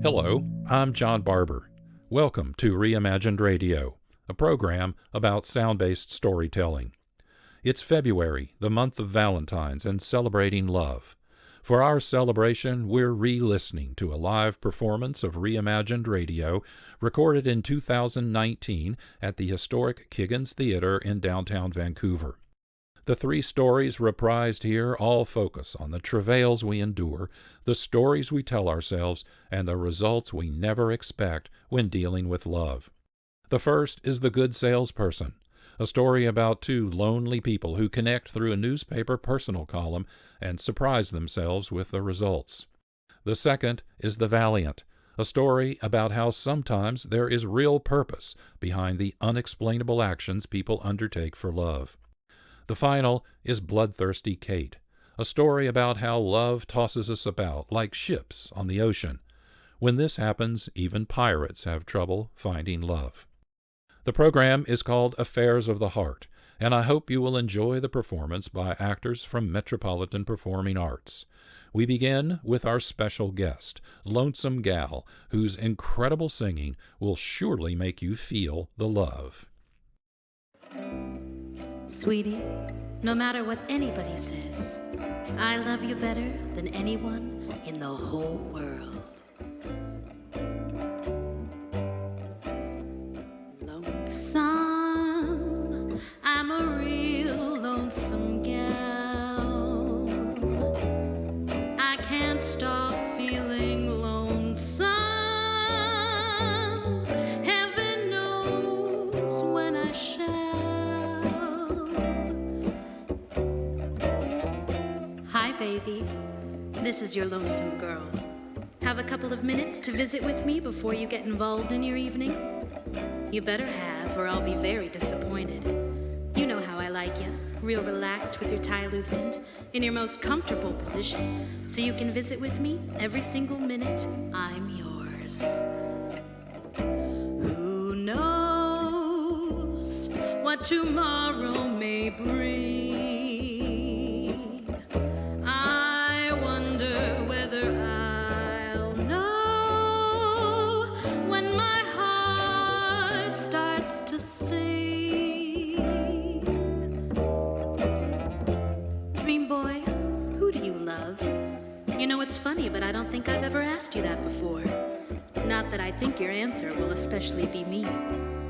Hello, I'm John Barber. Welcome to Reimagined Radio, a program about sound-based storytelling. It's February, the month of Valentines and celebrating love. For our celebration, we're re-listening to a live performance of Reimagined Radio recorded in 2019 at the historic Kiggins Theatre in downtown Vancouver. The three stories reprised here all focus on the travails we endure, the stories we tell ourselves, and the results we never expect when dealing with love. The first is The Good Salesperson, a story about two lonely people who connect through a newspaper personal column and surprise themselves with the results. The second is The Valiant, a story about how sometimes there is real purpose behind the unexplainable actions people undertake for love. The final is Bloodthirsty Kate, a story about how love tosses us about like ships on the ocean. When this happens, even pirates have trouble finding love. The program is called Affairs of the Heart, and I hope you will enjoy the performance by actors from Metropolitan Performing Arts. We begin with our special guest, Lonesome Gal, whose incredible singing will surely make you feel the love. Sweetie, no matter what anybody says, I love you better than anyone in the whole world. Lonesome, I'm a real lonesome gal. I can't stop feeling lonesome. Heaven knows when I shall. Hi, baby. This is your lonesome girl. Have a couple of minutes to visit with me before you get involved in your evening? You better have, or I'll be very disappointed. You know how I like you, real relaxed with your tie loosened, in your most comfortable position, so you can visit with me every single minute I'm yours. Who knows what tomorrow may bring? I wonder whether I'll know when my heart starts to sing. Dream boy, who do you love? You know, it's funny, but I don't think I've ever asked you that before. Not that I think your answer will especially be me,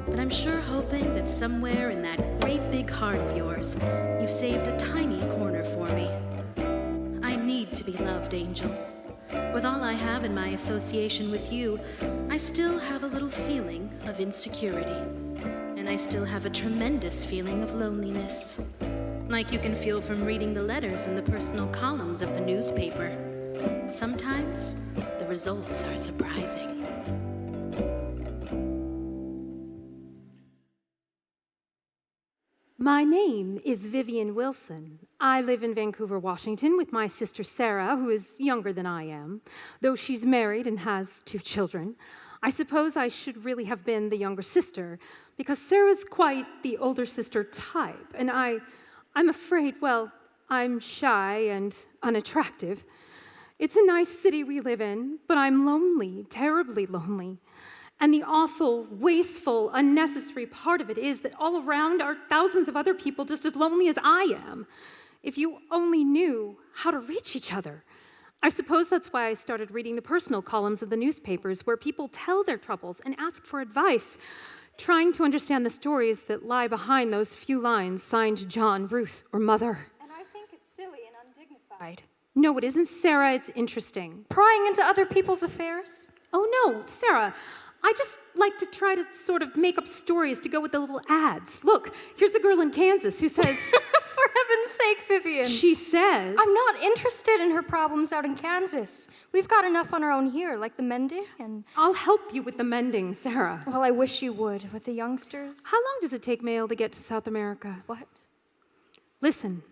but I'm sure hoping that somewhere in that great big heart of yours, you've saved a tiny corner for me. I need to be loved, Angel. With all I have in my association with you, I still have a little feeling of insecurity. And I still have a tremendous feeling of loneliness. Like you can feel from reading the letters in the personal columns of the newspaper. Sometimes the results are surprising. My name is Vivian Wilson. I live in Vancouver, Washington with my sister Sarah, who is younger than I am, though she's married and has 2 children. I suppose I should really have been the younger sister, because Sarah's quite the older sister type, and I'm afraid, well, I'm shy and unattractive. It's a nice city we live in, but I'm lonely, terribly lonely. And the awful, wasteful, unnecessary part of it is that all around are thousands of other people just as lonely as I am. If you only knew how to reach each other. I suppose that's why I started reading the personal columns of the newspapers, where people tell their troubles and ask for advice, trying to understand the stories that lie behind those few lines signed John, Ruth, or Mother. And I think it's silly and undignified. No, it isn't, Sarah. It's interesting. Prying into other people's affairs? Oh, no, Sarah. I just like to try to sort of make up stories to go with the little ads. Look, here's a girl in Kansas who says... For heaven's sake, Vivian. She says... I'm not interested in her problems out in Kansas. We've got enough on our own here, like the mending and... I'll help you with the mending, Sarah. Well, I wish you would, with the youngsters. How long does it take mail to get to South America? What? Listen.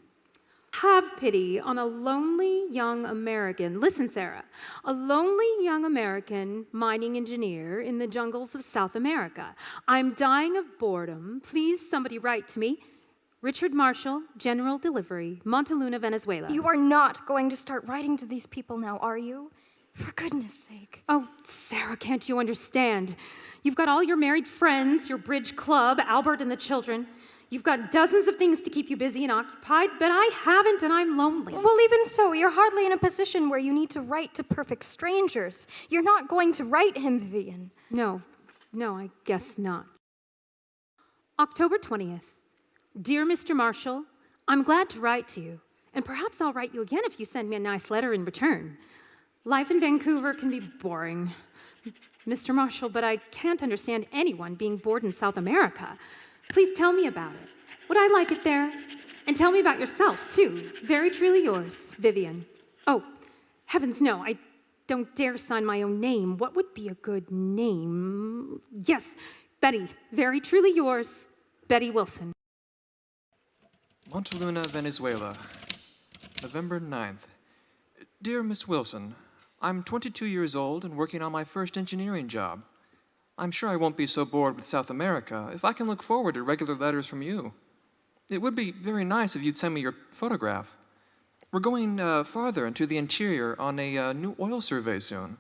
Have pity on a lonely young American. Listen, Sarah. A lonely young American mining engineer in the jungles of South America. I'm dying of boredom. Please, somebody write to me. Richard Marshall, General Delivery, Montaluna, Venezuela. You are not going to start writing to these people now, are you? For goodness sake. Oh, Sarah, can't you understand? You've got all your married friends, your bridge club, Albert and the children. You've got dozens of things to keep you busy and occupied, but I haven't, and I'm lonely. Well, even so, you're hardly in a position where you need to write to perfect strangers. You're not going to write him, Vivian. No, I guess not. October 20th. Dear Mr. Marshall, I'm glad to write to you, and perhaps I'll write you again if you send me a nice letter in return. Life in Vancouver can be boring, Mr. Marshall, but I can't understand anyone being bored in South America. Please tell me about it. Would I like it there? And tell me about yourself, too. Very truly yours, Vivian. Oh, heavens no, I don't dare sign my own name. What would be a good name? Yes, Betty. Very truly yours, Betty Wilson. Montaluna, Venezuela, November 9th. Dear Miss Wilson, I'm 22 years old and working on my first engineering job. I'm sure I won't be so bored with South America if I can look forward to regular letters from you. It would be very nice if you'd send me your photograph. We're going farther into the interior on a new oil survey soon,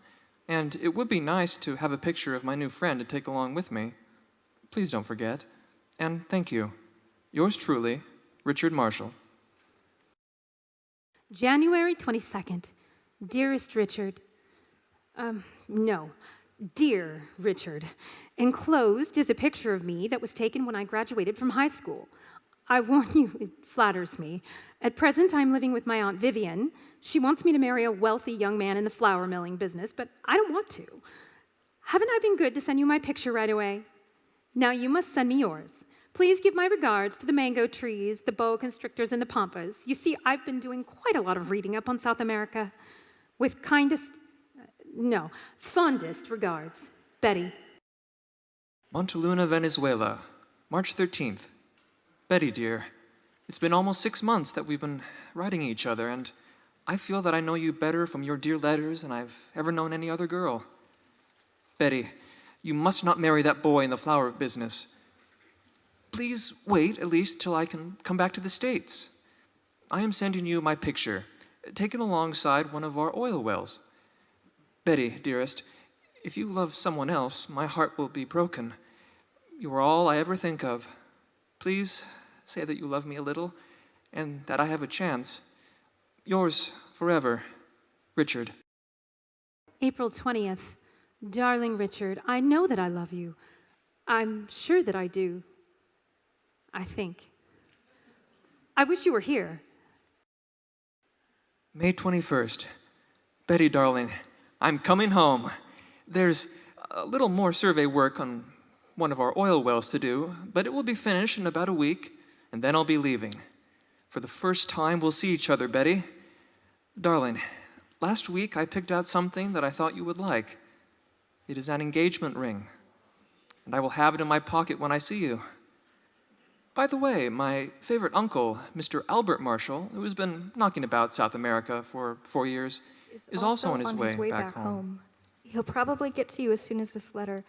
and it would be nice to have a picture of my new friend to take along with me. Please don't forget. And thank you. Yours truly, Richard Marshall. January 22nd. Dearest Richard. No. Dear Richard. Enclosed is a picture of me that was taken when I graduated from high school. I warn you, it flatters me. At present, I'm living with my Aunt Vivian. She wants me to marry a wealthy young man in the flour milling business, but I don't want to. Haven't I been good to send you my picture right away? Now you must send me yours. Please give my regards to the mango trees, the boa constrictors, and the pampas. You see, I've been doing quite a lot of reading up on South America. With fondest regards, Betty. Montaluna, Venezuela, March 13th. Betty, dear, it's been almost 6 months that we've been writing each other, and I feel that I know you better from your dear letters than I've ever known any other girl. Betty, you must not marry that boy in the flower business. Please wait at least till I can come back to the States. I am sending you my picture, taken alongside one of our oil wells. Betty, dearest, if you love someone else, my heart will be broken. You are all I ever think of. Please say that you love me a little, and that I have a chance. Yours forever, Richard. April 20th. Darling Richard, I know that I love you. I'm sure that I do. I think. I wish you were here. May 21st. Betty, darling, I'm coming home. There's a little more survey work on one of our oil wells to do, but it will be finished in about a week, and then I'll be leaving. For the first time, we'll see each other, Betty. Darling, last week I picked out something that I thought you would like. It is an engagement ring, and I will have it in my pocket when I see you. By the way, my favorite uncle, Mr. Albert Marshall, who has been knocking about South America for 4 years, is also on his way back home. He'll probably get to you as soon as this letter.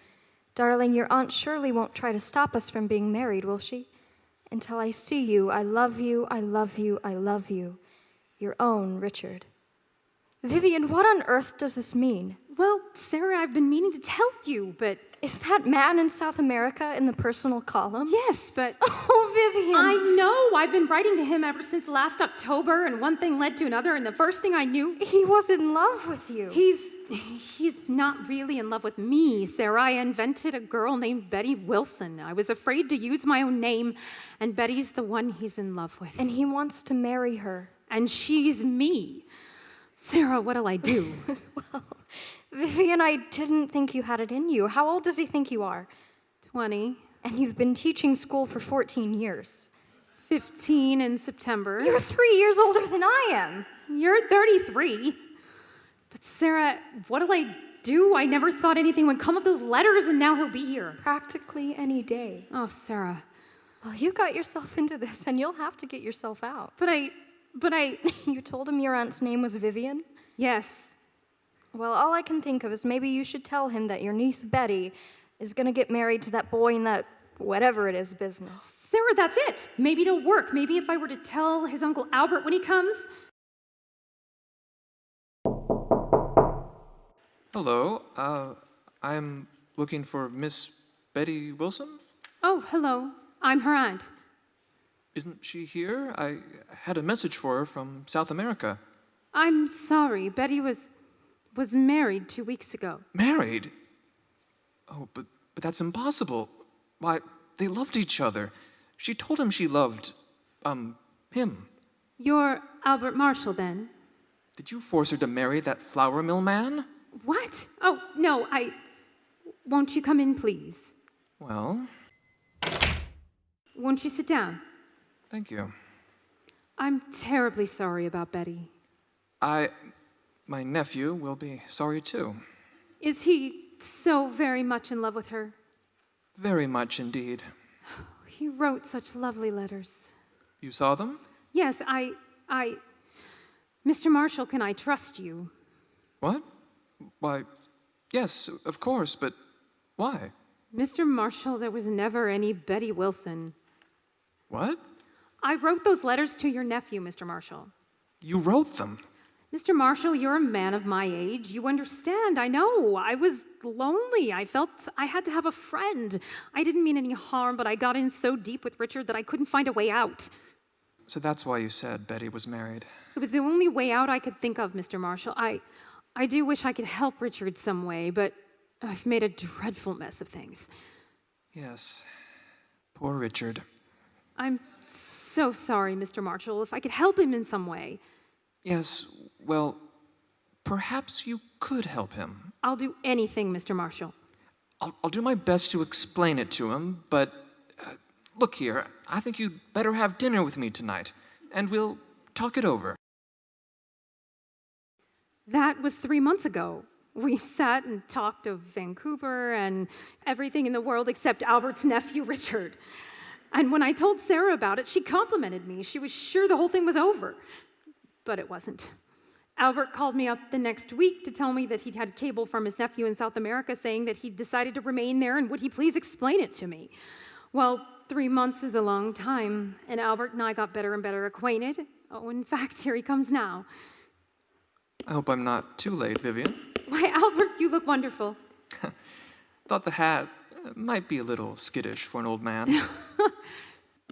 Darling, your aunt surely won't try to stop us from being married, will she? Until I see you, I love you, I love you, I love you. Your own Richard. Vivian, what on earth does this mean? Well, Sarah, I've been meaning to tell you, but... Is that man in South America in the personal column? Yes, but... Oh, Vivian! I know! I've been writing to him ever since last October, and one thing led to another, and the first thing I knew... He was in love with you. He's not really in love with me, Sarah. I invented a girl named Betty Wilson. I was afraid to use my own name, and Betty's the one he's in love with. And he wants to marry her. And she's me. Sarah, what'll I do? Well, Vivian, I didn't think you had it in you. How old does he think you are? 20. And you've been teaching school for 14 years. 15 in September. You're 3 years older than I am. You're 33. But Sarah, what'll I do? I never thought anything would come of those letters, and now he'll be here. Practically any day. Oh, Sarah. Well, you got yourself into this, and you'll have to get yourself out. But I... You told him your aunt's name was Vivian? Yes. Well, all I can think of is maybe you should tell him that your niece Betty is going to get married to that boy in that whatever it is business. Sarah, that's it. Maybe it'll work. Maybe if I were to tell his Uncle Albert when he comes. Hello. I'm looking for Miss Betty Wilson. Oh, hello. I'm her aunt. Isn't she here? I had a message for her from South America. I'm sorry. Betty was married 2 weeks ago. Married? Oh, but that's impossible. Why, they loved each other. She told him she loved, him. You're Albert Marshall, then? Did you force her to marry that flour mill man? What? Oh, no, Won't you come in, please? Well, Won't you sit down? thank you. I'm terribly sorry about Betty. My nephew will be sorry too. Is he so very much in love with her? Very much indeed. He wrote such lovely letters. You saw them? Yes, Mr. Marshall, can I trust you? What? Why, yes, of course, but why? Mr. Marshall, there was never any Betty Wilson. What? I wrote those letters to your nephew, Mr. Marshall. You wrote them? Mr. Marshall, you're a man of my age. You understand, I know. I was lonely. I felt I had to have a friend. I didn't mean any harm, but I got in so deep with Richard that I couldn't find a way out. So that's why you said Betty was married. It was the only way out I could think of, Mr. Marshall. I do wish I could help Richard some way, but I've made a dreadful mess of things. Yes. Poor Richard. I'm so sorry, Mr. Marshall. If I could help him in some way. Yes, well, perhaps you could help him. I'll do anything, Mr. Marshall. I'll do my best to explain it to him, but look here, I think you'd better have dinner with me tonight, and we'll talk it over. That was 3 months ago. We sat and talked of Vancouver and everything in the world except Albert's nephew, Richard. And when I told Sarah about it, she complimented me. She was sure the whole thing was over. But it wasn't. Albert called me up the next week to tell me that he'd had cable from his nephew in South America saying that he'd decided to remain there and would he please explain it to me. Well, 3 months is a long time, and Albert and I got better and better acquainted. Oh, in fact, here he comes now. I hope I'm not too late, Vivian. Why, Albert, you look wonderful. Thought the hat might be a little skittish for an old man.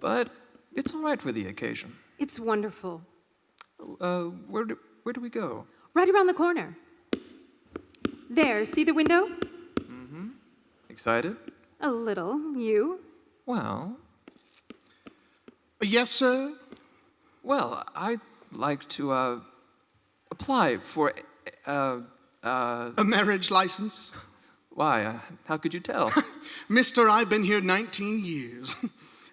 But it's all right for the occasion. It's wonderful. Where do we go? Right around the corner. There, see the window? Mm-hmm. Excited? A little. You? Well... Yes, sir? Well, I'd like to, apply for, A marriage license? Why? How could you tell? Mister, I've been here 19 years.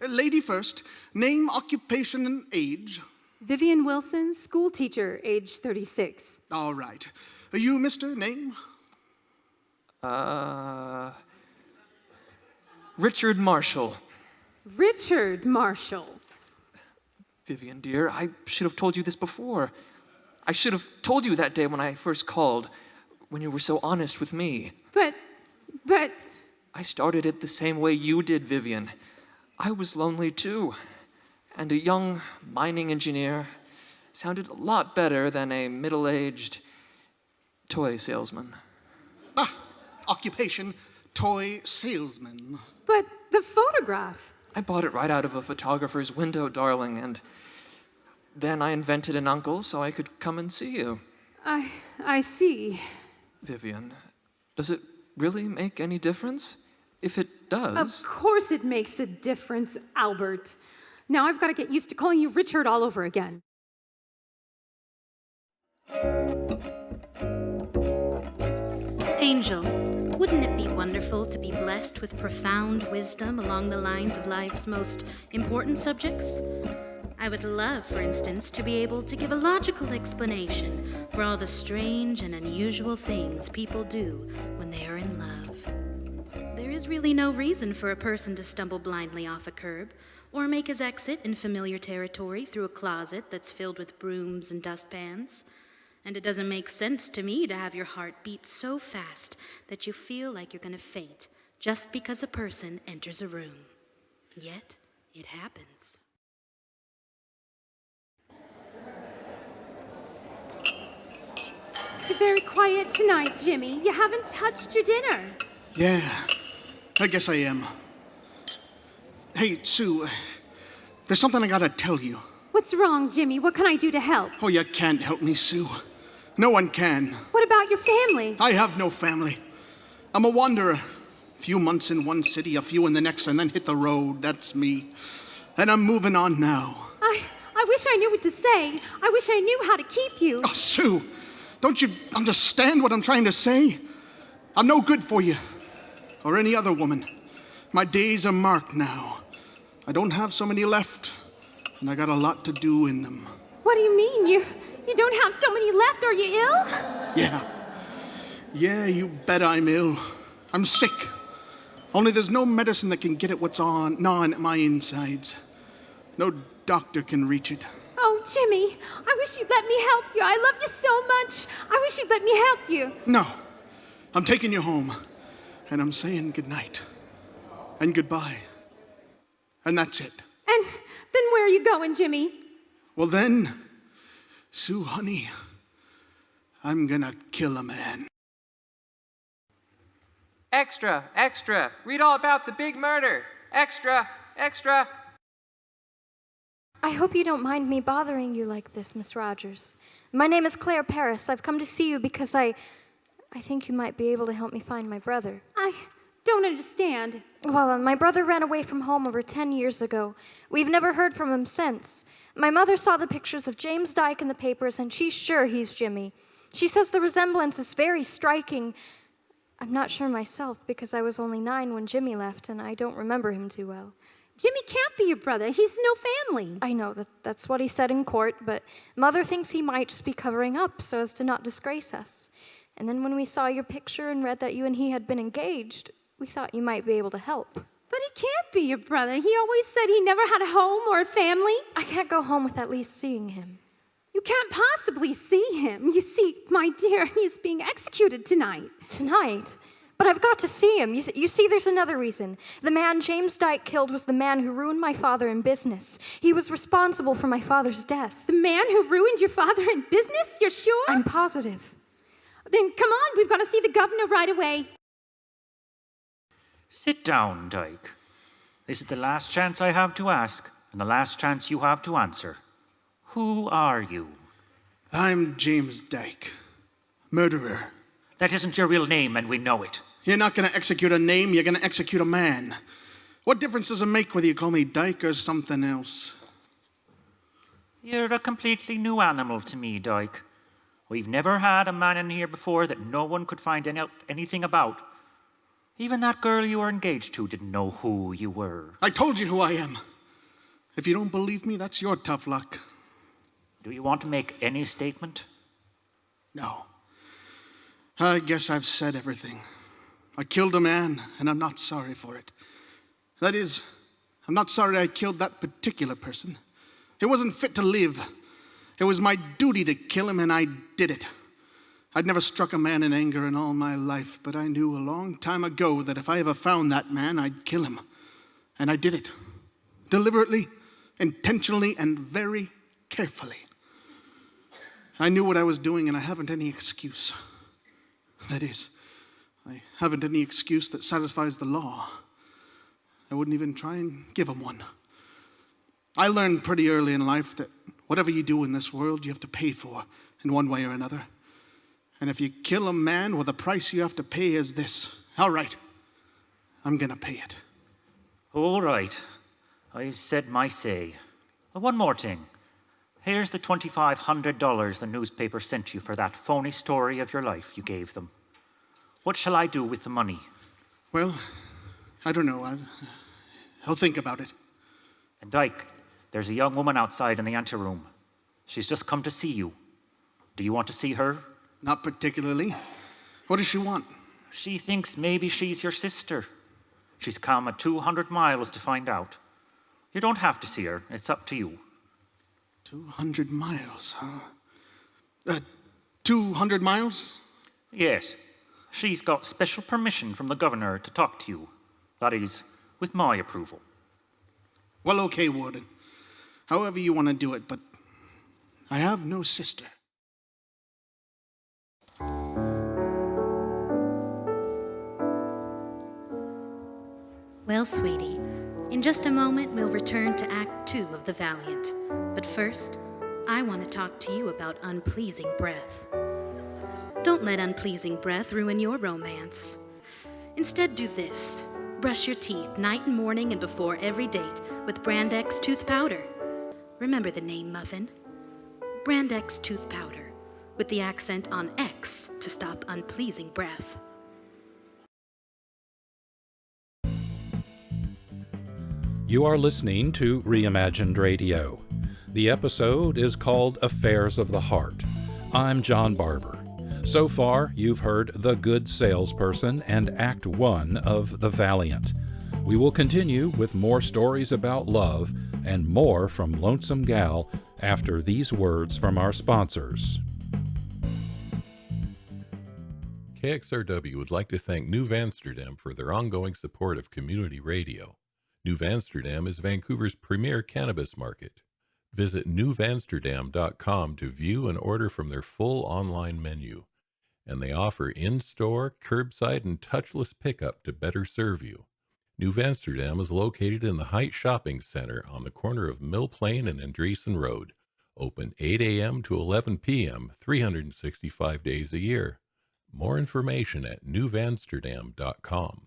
Lady first, name, occupation, and age. Vivian Wilson, school teacher, age 36. All right. You, mister, name? Richard Marshall. Richard Marshall. Vivian, dear, I should have told you this before. I should have told you that day when I first called, when you were so honest with me. But... I started it the same way you did, Vivian. I was lonely too. And a young mining engineer sounded a lot better than a middle-aged toy salesman. Occupation, toy salesman. But the photograph. I bought it right out of a photographer's window, darling, and then I invented an uncle so I could come and see you. I see. Vivian, does it really make any difference? If it does... Of course it makes a difference, Albert. Now I've got to get used to calling you Richard all over again. Angel, wouldn't it be wonderful to be blessed with profound wisdom along the lines of life's most important subjects? I would love, for instance, to be able to give a logical explanation for all the strange and unusual things people do when they are in love. There is really no reason for a person to stumble blindly off a curb or make his exit in familiar territory through a closet that's filled with brooms and dustpans. And it doesn't make sense to me to have your heart beat so fast that you feel like you're going to faint just because a person enters a room. Yet, it happens. You're very quiet tonight, Jimmy. You haven't touched your dinner. Yeah, I guess I am. Hey, Sue, there's something I gotta tell you. What's wrong, Jimmy? What can I do to help? Oh, you can't help me, Sue. No one can. What about your family? I have no family. I'm a wanderer. A few months in one city, a few in the next, and then hit the road. That's me. And I'm moving on now. I wish I knew what to say. I wish I knew how to keep you. Oh, Sue, don't you understand what I'm trying to say? I'm no good for you. Or any other woman. My days are marked now. I don't have so many left, and I got a lot to do in them. What do you mean? You don't have so many left? Are you ill? Yeah, you bet I'm ill. I'm sick. Only there's no medicine that can get at what's gnawing at my insides. No doctor can reach it. Oh, Jimmy, I wish you'd let me help you. I love you so much. I wish you'd let me help you. No, I'm taking you home, and I'm saying goodnight and goodbye. And that's it. And then where are you going, Jimmy? Well then, Sue, honey, I'm gonna kill a man. Extra, extra. Read all about the big murder. Extra, extra. I hope you don't mind me bothering you like this, Miss Rogers. My name is Claire Paris. I've come to see you because I think you might be able to help me find my brother. I don't understand. Well, my brother ran away from home over 10 years ago. We've never heard from him since. My mother saw the pictures of James Dyke in the papers, and she's sure he's Jimmy. She says the resemblance is very striking. I'm not sure myself because I was only 9 when Jimmy left, and I don't remember him too well. Jimmy can't be your brother. He's no family. I know, that's what he said in court, but Mother thinks he might just be covering up so as to not disgrace us. And then when we saw your picture and read that you and he had been engaged, we thought you might be able to help. But he can't be your brother. He always said he never had a home or a family. I can't go home with at least seeing him. You can't possibly see him. You see, my dear, he's being executed tonight. Tonight? But I've got to see him. You see, there's another reason. The man James Dyke killed was the man who ruined my father in business. He was responsible for my father's death. The man who ruined your father in business? You're sure? I'm positive. Then come on, we've got to see the governor right away. Sit down, Dyke. This is the last chance I have to ask, and the last chance you have to answer. Who are you? I'm James Dyke, murderer. That isn't your real name, and we know it. You're not gonna execute a name, you're gonna execute a man. What difference does it make whether you call me Dyke or something else? You're a completely new animal to me, Dyke. We've never had a man in here before that no one could find out anything about. Even that girl you were engaged to didn't know who you were. I told you who I am. If you don't believe me, that's your tough luck. Do you want to make any statement? No. I guess I've said everything. I killed a man, and I'm not sorry for it. That is, I'm not sorry I killed that particular person. He wasn't fit to live. It was my duty to kill him, and I did it. I'd never struck a man in anger in all my life, but I knew a long time ago that if I ever found that man, I'd kill him. And I did it. Deliberately, intentionally, and very carefully. I knew what I was doing, and I haven't any excuse. That is, I haven't any excuse that satisfies the law. I wouldn't even try and give him one. I learned pretty early in life that whatever you do in this world, you have to pay for in one way or another. And if you kill a man, well, the price you have to pay is this. All right, I'm gonna pay it. All right. I've said my say. One more thing. Here's the $2,500 the newspaper sent you for that phony story of your life you gave them. What shall I do with the money? Well, I don't know. I'll think about it. And Dyke, there's a young woman outside in the anteroom. She's just come to see you. Do you want to see her? Not particularly. What does she want? She thinks maybe she's your sister. She's come 200 miles to find out. You don't have to see her. It's up to you. 200 miles, huh? 200 miles? Yes. She's got special permission from the governor to talk to you. That is, with my approval. Well, okay, Warden. However you want to do it, but I have no sister. Well, sweetie, in just a moment we'll return to Act 2 of The Valiant. But first, I want to talk to you about unpleasing breath. Don't let unpleasing breath ruin your romance. Instead, do this. Brush your teeth night and morning and before every date with Brand X tooth powder. Remember the name, Muffin. Brand X tooth powder, with the accent on X to stop unpleasing breath. You are listening to Reimagined Radio. The episode is called Affairs of the Heart. I'm John Barber. So far, you've heard The Good Salesperson and Act 1 of The Valiant. We will continue with more stories about love and more from Lonesome Gal after these words from our sponsors. KXRW would like to thank New Amsterdam for their ongoing support of community radio. New Amsterdam is Vancouver's premier cannabis market. Visit newamsterdam.com to view and order from their full online menu. And they offer in-store, curbside, and touchless pickup to better serve you. New Amsterdam is located in the Heights Shopping Center on the corner of Mill Plain and Andresen Road. Open 8 a.m. to 11 p.m., 365 days a year. More information at newamsterdam.com.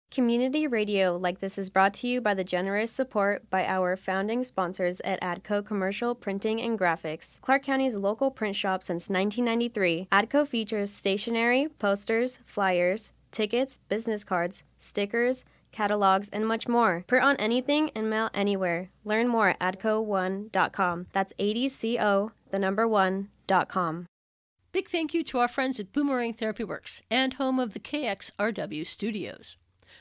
Community radio like this is brought to you by the generous support by our founding sponsors at ADCO Commercial Printing and Graphics, Clark County's local print shop since 1993. ADCO features stationery, posters, flyers, tickets, business cards, stickers, catalogs, and much more. Print on anything and mail anywhere. Learn more at adco1.com. That's ADCO, the number 1.com. Big thank you to our friends at Boomerang Therapy Works and home of the KXRW studios.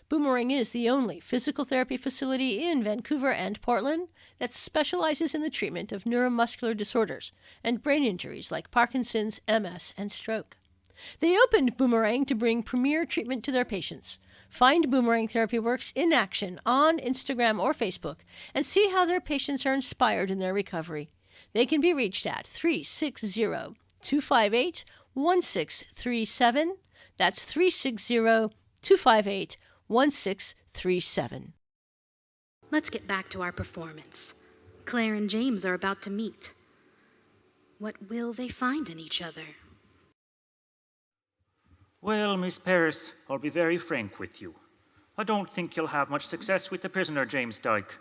Boomerang is the only physical therapy facility in Vancouver and Portland that specializes in the treatment of neuromuscular disorders and brain injuries like Parkinson's, MS, and stroke. They opened Boomerang to bring premier treatment to their patients. Find Boomerang Therapy Works in action on Instagram or Facebook and see how their patients are inspired in their recovery. They can be reached at 360-258-1637. That's 360-258-1637. Let's get back to our performance. Claire and James are about to meet. What will they find in each other? Well, Miss Paris, I'll be very frank with you. I don't think you'll have much success with the prisoner, James Dyke,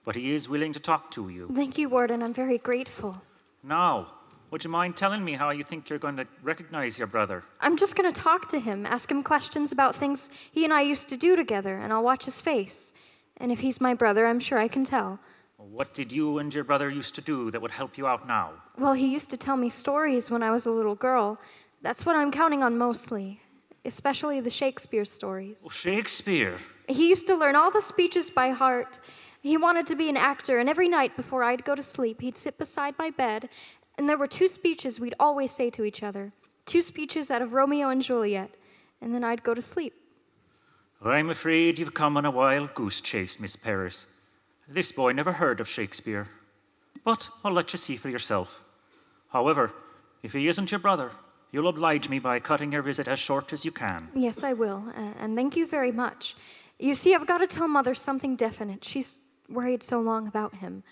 but he is willing to talk to you. Thank you, Warden. I'm very grateful. Now, would you mind telling me how you think you're going to recognize your brother? I'm just going to talk to him, ask him questions about things he and I used to do together, and I'll watch his face. And if he's my brother, I'm sure I can tell. What did you and your brother used to do that would help you out now? Well, he used to tell me stories when I was a little girl. That's what I'm counting on mostly, especially the Shakespeare stories. Oh, Shakespeare? He used to learn all the speeches by heart. He wanted to be an actor, and every night before I'd go to sleep, he'd sit beside my bed, and there were 2 speeches we'd always say to each other. 2 speeches out of Romeo and Juliet, and then I'd go to sleep. I'm afraid you've come on a wild goose chase, Miss Paris. This boy never heard of Shakespeare. But I'll let you see for yourself. However, if he isn't your brother, you'll oblige me by cutting your visit as short as you can. Yes, I will, and thank you very much. You see, I've got to tell Mother something definite. She's worried so long about him.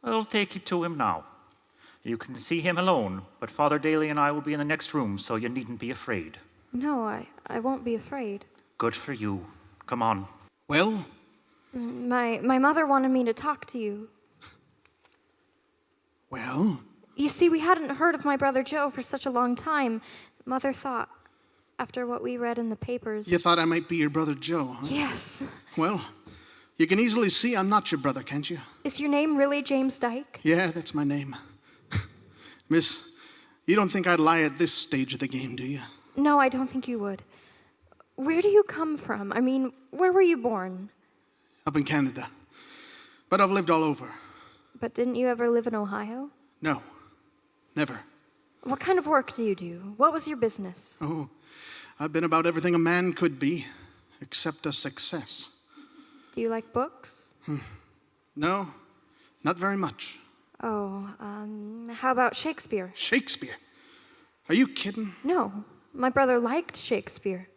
I'll take you to him now. You can see him alone, but Father Daly and I will be in the next room, so you needn't be afraid. No, I won't be afraid. Good for you. Come on. Well? My mother wanted me to talk to you. Well? You see, we hadn't heard of my brother Joe for such a long time. Mother thought, after what we read in the papers... You thought I might be your brother Joe, huh? Yes. Well, you can easily see I'm not your brother, can't you? Is your name really James Dyke? Yeah, that's my name. Miss, you don't think I'd lie at this stage of the game, do you? No, I don't think you would. Where do you come from? I mean, where were you born? Up in Canada. But I've lived all over. But didn't you ever live in Ohio? No, never. What kind of work do you do? What was your business? Oh, I've been about everything a man could be, except a success. Do you like books? No, not very much. Oh, how about Shakespeare? Shakespeare? Are you kidding? No, my brother liked Shakespeare.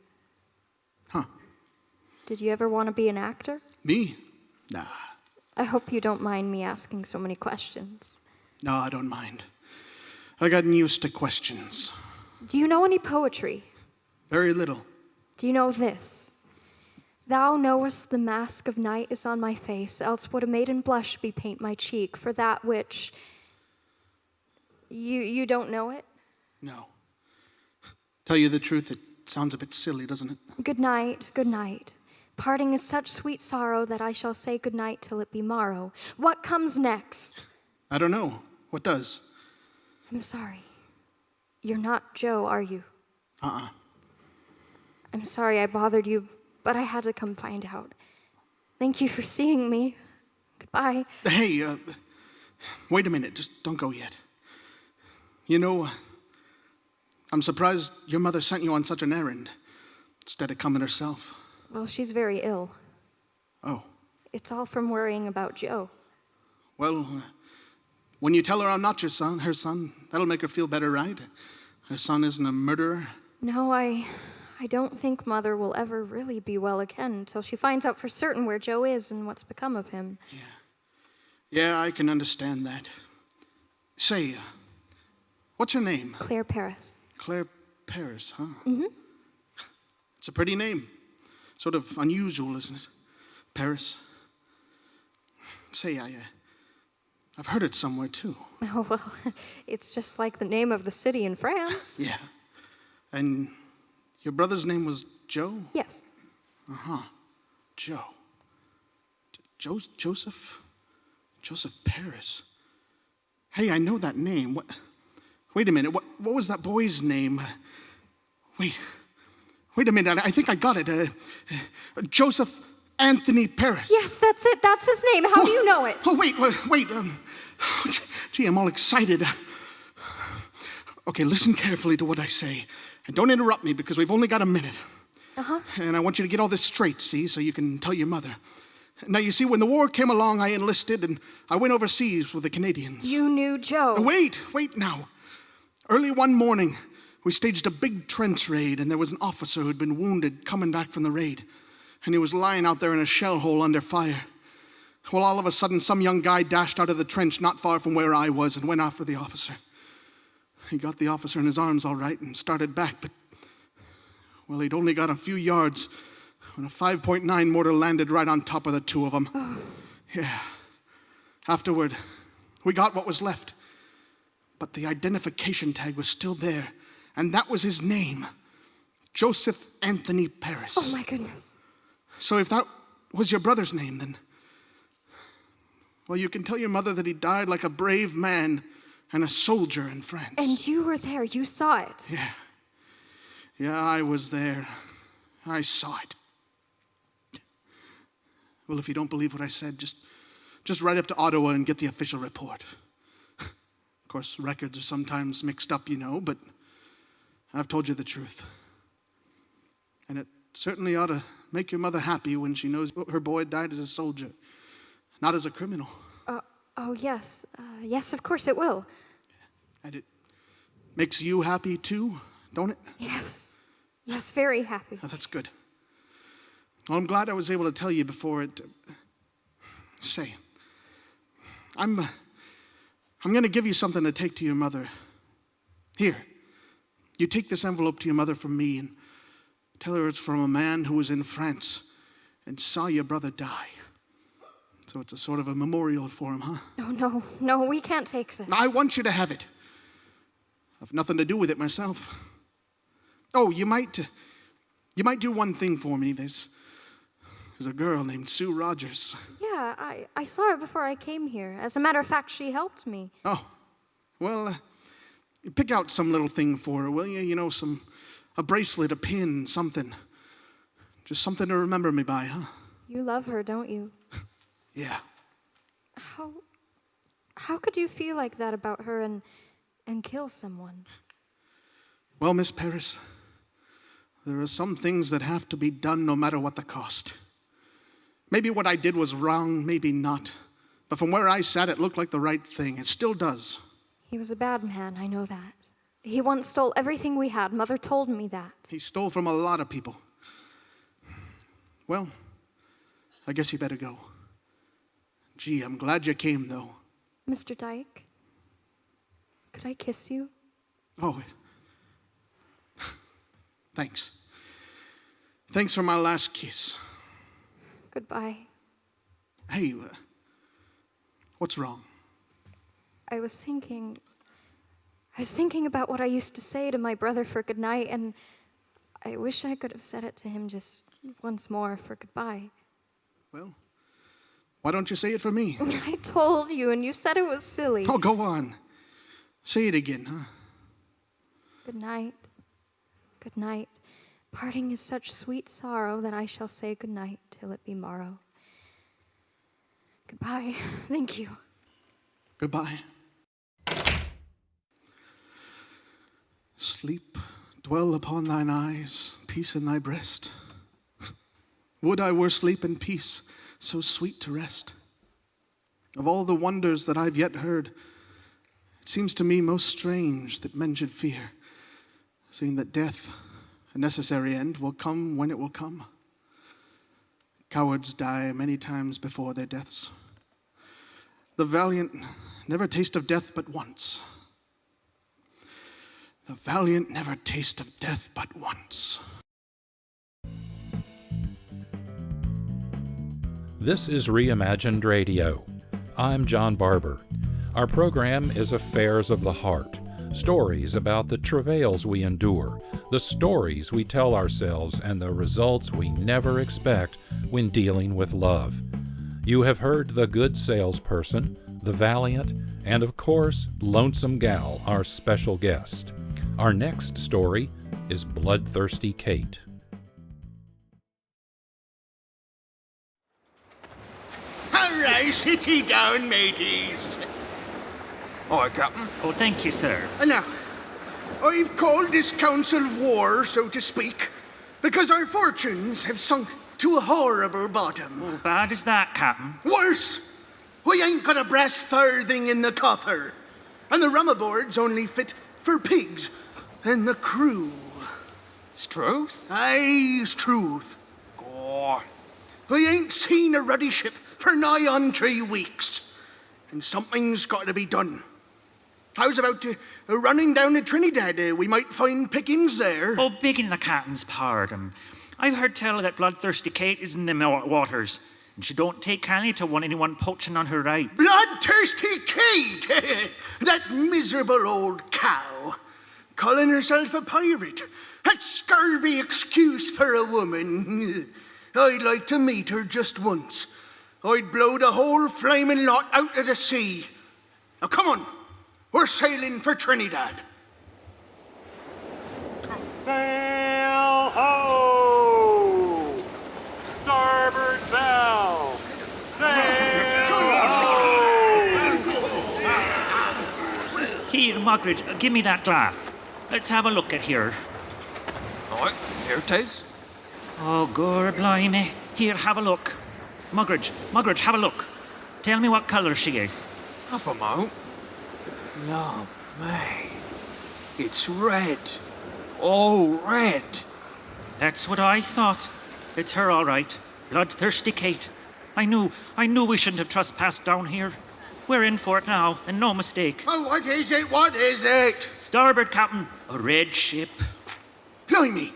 Huh. Did you ever want to be an actor? Me? Nah. I hope you don't mind me asking so many questions. No, I don't mind. I gotten used to questions. Do you know any poetry? Very little. Do you know this? Thou knowest the mask of night is on my face, else would a maiden blush bepaint my cheek for that which... You don't know it? No. Tell you the truth, it sounds a bit silly, doesn't it? Good night, good night. Parting is such sweet sorrow that I shall say good night till it be morrow. What comes next? I don't know. What does? I'm sorry. You're not Joe, are you? Uh-uh. I'm sorry I bothered you, but I had to come find out. Thank you for seeing me. Goodbye. Hey, wait a minute. Just don't go yet. You know, I'm surprised your mother sent you on such an errand instead of coming herself. Well, she's very ill. Oh. It's all from worrying about Joe. Well, when you tell her I'm not her son, that'll make her feel better, right? Her son isn't a murderer. No, I don't think Mother will ever really be well again until she finds out for certain where Joe is and what's become of him. Yeah, I can understand that. Say, what's your name? Claire Paris. Claire Paris, huh? Mm-hmm. It's a pretty name. Sort of unusual, isn't it? Paris. Say, I've heard it somewhere, too. Oh, well, it's just like the name of the city in France. Yeah. And your brother's name was Joe? Yes. Uh-huh. Joe. Joseph Paris. Hey, I know that name. Wait a minute. What was that boy's name? Wait a minute. I think I got it. Joseph Anthony Paris. Yes, that's it. That's his name. How do you know it? Oh, wait. Gee, I'm all excited. Okay, listen carefully to what I say. And don't interrupt me because we've only got a minute. Uh-huh. And I want you to get all this straight, see, so you can tell your mother. Now, you see, when the war came along, I enlisted and I went overseas with the Canadians. You knew Joe. Wait now. Early one morning, we staged a big trench raid, and there was an officer who'd been wounded coming back from the raid. And he was lying out there in a shell hole under fire. Well, all of a sudden, some young guy dashed out of the trench not far from where I was and went after the officer. He got the officer in his arms all right and started back, but, well, he'd only got a few yards when a 5.9 mortar landed right on top of the two of them. Oh. Yeah. Afterward, we got what was left. But the identification tag was still there, and that was his name, Joseph Anthony Paris. Oh, my goodness. So if that was your brother's name, then, well, you can tell your mother that he died like a brave man and a soldier in France. And you were there. You saw it. Yeah, I was there. I saw it. Well, if you don't believe what I said, just write up to Ottawa and get the official report. Of course, records are sometimes mixed up, you know, but I've told you the truth. And it certainly ought to make your mother happy when she knows her boy died as a soldier, not as a criminal. Oh, yes. Yes, of course it will. And it makes you happy too, don't it? Yes. Yes, very happy. Oh, that's good. Well, I'm glad I was able to tell you before it... Say, I'm going to give you something to take to your mother. Here, you take this envelope to your mother from me and tell her it's from a man who was in France and saw your brother die. So it's a sort of a memorial for him, huh? Oh, no, we can't take this. I want you to have it. I've nothing to do with it myself. Oh, you might do one thing for me. There's a girl named Sue Rogers. Yeah, I saw her before I came here. As a matter of fact, she helped me. Oh, well, pick out some little thing for her, will you? You know, a bracelet, a pin, something. Just something to remember me by, huh? You love her, don't you? Yeah. How could you feel like that about her and kill someone? Well, Miss Paris, there are some things that have to be done no matter what the cost. Maybe what I did was wrong, maybe not. But from where I sat, it looked like the right thing. It still does. He was a bad man, I know that. He once stole everything we had. Mother told me that. He stole from a lot of people. Well, I guess you better go. Gee, I'm glad you came, though. Mr. Dyke, could I kiss you? Oh, thanks. Thanks for my last kiss. Goodbye. Hey, what's wrong? I was thinking about what I used to say to my brother for goodnight, and I wish I could have said it to him just once more for goodbye. Well, why don't you say it for me? I told you, and you said it was silly. Oh, go on. Say it again, huh? Good night. Good night. Parting is such sweet sorrow that I shall say good night till it be morrow. Goodbye. Thank you. Goodbye. Sleep, dwell upon thine eyes, peace in thy breast. Would I were sleep and peace, so sweet to rest. Of all the wonders that I've yet heard, it seems to me most strange that men should fear, seeing that death, a necessary end, will come when it will come. Cowards die many times before their deaths. The valiant never taste of death but once. The valiant never taste of death but once. This is Reimagined Radio. I'm John Barber. Our program is Affairs of the Heart, stories about the travails we endure, the stories we tell ourselves, and the results we never expect when dealing with love. You have heard the Good Salesperson, the Valiant, and of course, Lonesome Gal, our special guest. Our next story is Bloodthirsty Kate. All right, sit ye down, mateys. All right, Captain. Oh, thank you, sir. Now, I've called this council of war, so to speak, because our fortunes have sunk to a horrible bottom. Oh, bad is that, Captain? Worse, we ain't got a brass farthing in the coffer, and the rum aboard's only fit for pigs and the crew. It's truth? Aye, it's truth. Go on. I ain't seen a ruddy ship for nigh on 3 weeks, and something's got to be done. I was about to running down to Trinidad. We might find pickings there. Oh, begging the captain's pardon. I've heard tell that Bloodthirsty Kate is in them waters, and she don't take kindly to anyone poaching on her rights. Bloodthirsty Kate! That miserable old cow. Calling herself a pirate. That scurvy excuse for a woman. I'd like to meet her just once. I'd blow the whole flaming lot out of the sea. Now come on, we're sailing for Trinidad. Sail ho! Starboard bow! Sail ho! Here, Margaret, give me that glass. Let's have a look at here. All right, here it is. Oh, gore blimey. Here, have a look. Margaret, have a look. Tell me what colour she is. Have 'em out. No, mate. It's red. Oh, red. That's what I thought. It's her, all right. Bloodthirsty Kate. I knew we shouldn't have trespassed down here. We're in for it now, and no mistake. Oh, what is it? What is it? Starboard, Captain. A red ship. Blimey.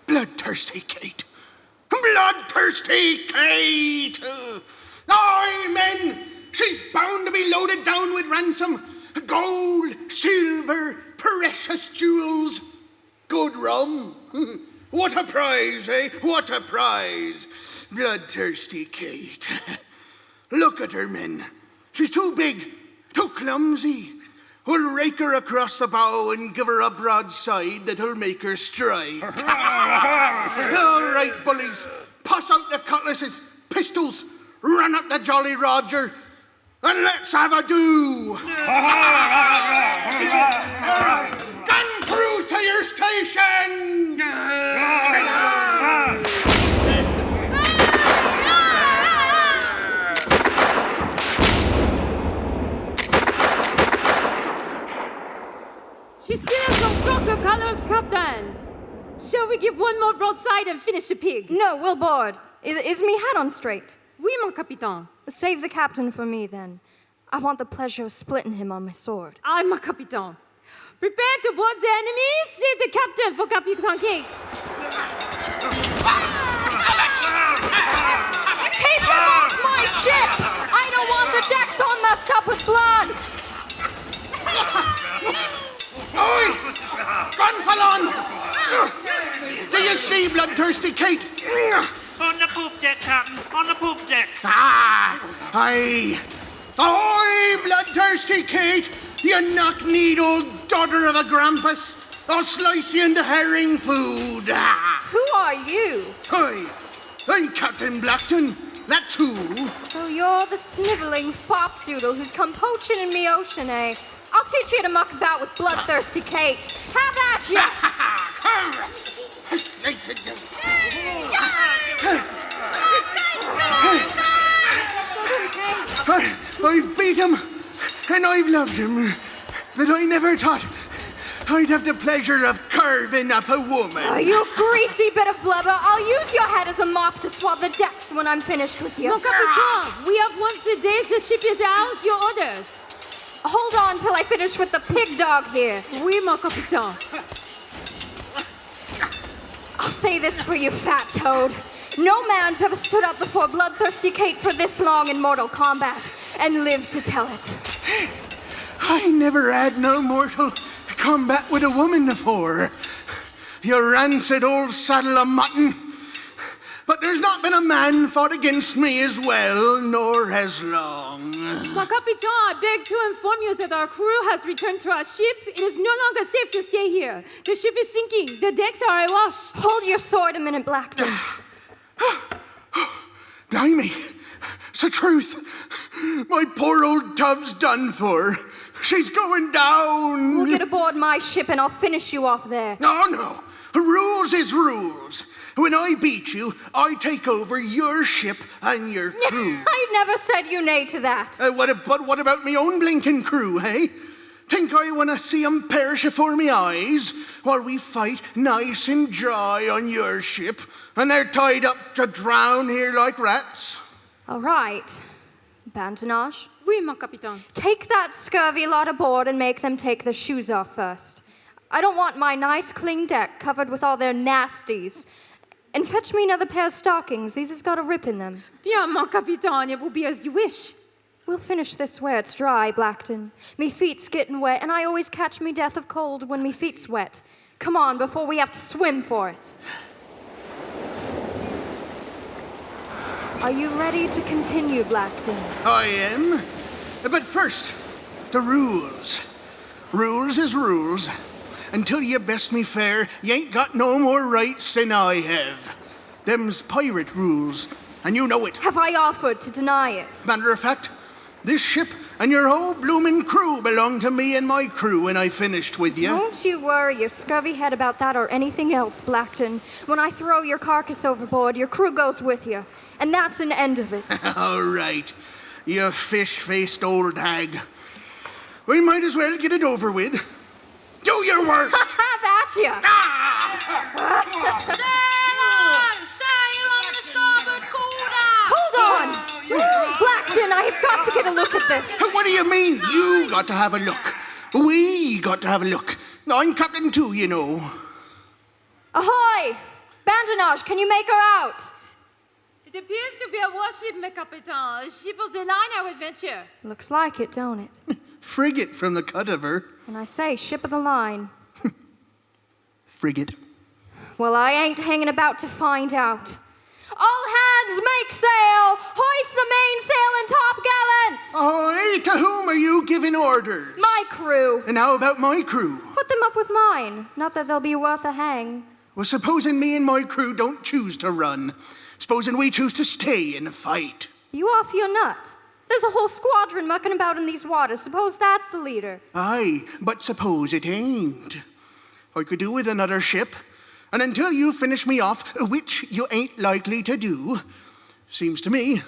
Bloodthirsty Kate. Bloodthirsty Kate! Aye, men! She's bound to be loaded down with ransom. Gold, silver, precious jewels. Good rum. What a prize, eh? What a prize. Bloodthirsty Kate. Look at her, men. She's too big, too clumsy. We'll rake her across the bow and give her a broadside that'll make her strike. All right, bullies. Pass out the cutlasses, pistols, run up the Jolly Roger, and let's have a do. Gun crews to your stations! She still has no stronger colors, Captain. Shall we give one more broadside and finish the pig? No, we'll board. Is me hat on straight? Oui, mon capitaine. Save the captain for me, then. I want the pleasure of splitting him on my sword. Aye, mon capitaine. Prepare to board the enemy. Save the captain for Captain Kate. Keep him off my ship! I don't want the decks all messed up with blood! Oi! Gunfalon! Do you see Bloodthirsty Kate? On the poop deck, Captain. On the poop deck. Aye. Oi, Bloodthirsty Kate! You knock-kneed old daughter of a grampus! I'll slice you into herring food! Who are you? Oi! I'm Captain Blackton. That's who. So you're the sniveling fop-doodle who's come poaching in me ocean, eh? I'll teach you to muck about with Bloodthirsty Kate. Have at ya! I've beat him, and I've loved him, but I never thought I'd have the pleasure of carving up a woman. Oh, you greasy bit of blubber. I'll use your head as a mop to swab the decks when I'm finished with you. Mon capitaine, we have once a day. The ship is ours. Your orders. Hold on till I finish with the pig dog here. Oui, mon capitaine. I'll say this for you, fat toad. No man's ever stood up before Bloodthirsty Kate for this long in mortal combat and lived to tell it. I never had no mortal combat with a woman before. You rancid old saddle of mutton. But there's not been a man fought against me as well, nor as long. Mon capitaine, I beg to inform you that our crew has returned to our ship. It is no longer safe to stay here. The ship is sinking. The decks are awash. Hold your sword a minute, Blackton. Blimey, it's the truth. My poor old tub's done for. She's going down. We'll get aboard my ship and I'll finish you off there. No. Rules is rules. When I beat you, I take over your ship and your crew. I never said you nay to that. What about me own blinking crew, hey? Think I want to see 'em perish afore me eyes while we fight nice and dry on your ship and they're tied up to drown here like rats? All right. Bantanage, Oui, mon capitaine. take that scurvy lot aboard and make them take their shoes off first. I don't want my nice clean deck covered with all their nasties. And fetch me another pair of stockings. These has got a rip in them. Bien, mon capitaine. It will be as you wish. We'll finish this where it's dry, Blackton. Me feet's getting wet, and I always catch me death of cold when me feet's wet. Come on, before we have to swim for it. Are you ready to continue, Blackton? I am. But first, the rules. Rules is rules. Until you best me fair, you ain't got no more rights than I have. Them's pirate rules, and you know it. Have I offered to deny it? Matter of fact, this ship and your whole bloomin' crew belong to me and my crew when I finished with you. Don't you worry your scurvy head about that or anything else, Blackton. When I throw your carcass overboard, your crew goes with you. And that's an end of it. All right, you fish-faced old hag. We might as well get it over with. Do your worst! Have at ya! Sail on the starboard quarter! Hold on! Blackton, I've got to get a look at this. What do you mean, you got to have a look? We got to have a look. I'm captain too, you know. Ahoy! Bandanage, can you make her out? It appears to be a warship, mon capitaine. A ship of the line, our adventure. Looks like it, don't it? Frigate from the cut of her. And I say, ship of the line. Frigate. Well, I ain't hanging about to find out. All hands make sail! Hoist the mainsail and top gallants! Aye, to whom are you giving orders? My crew. And how about my crew? Put them up with mine. Not that they'll be worth a hang. Well, supposing me and my crew don't choose to run. Supposing we choose to stay and fight. You off your nut? There's a whole squadron mucking about in these waters. Suppose that's the leader. Aye, but suppose it ain't. I could do with another ship. And until you finish me off, which you ain't likely to do, seems to me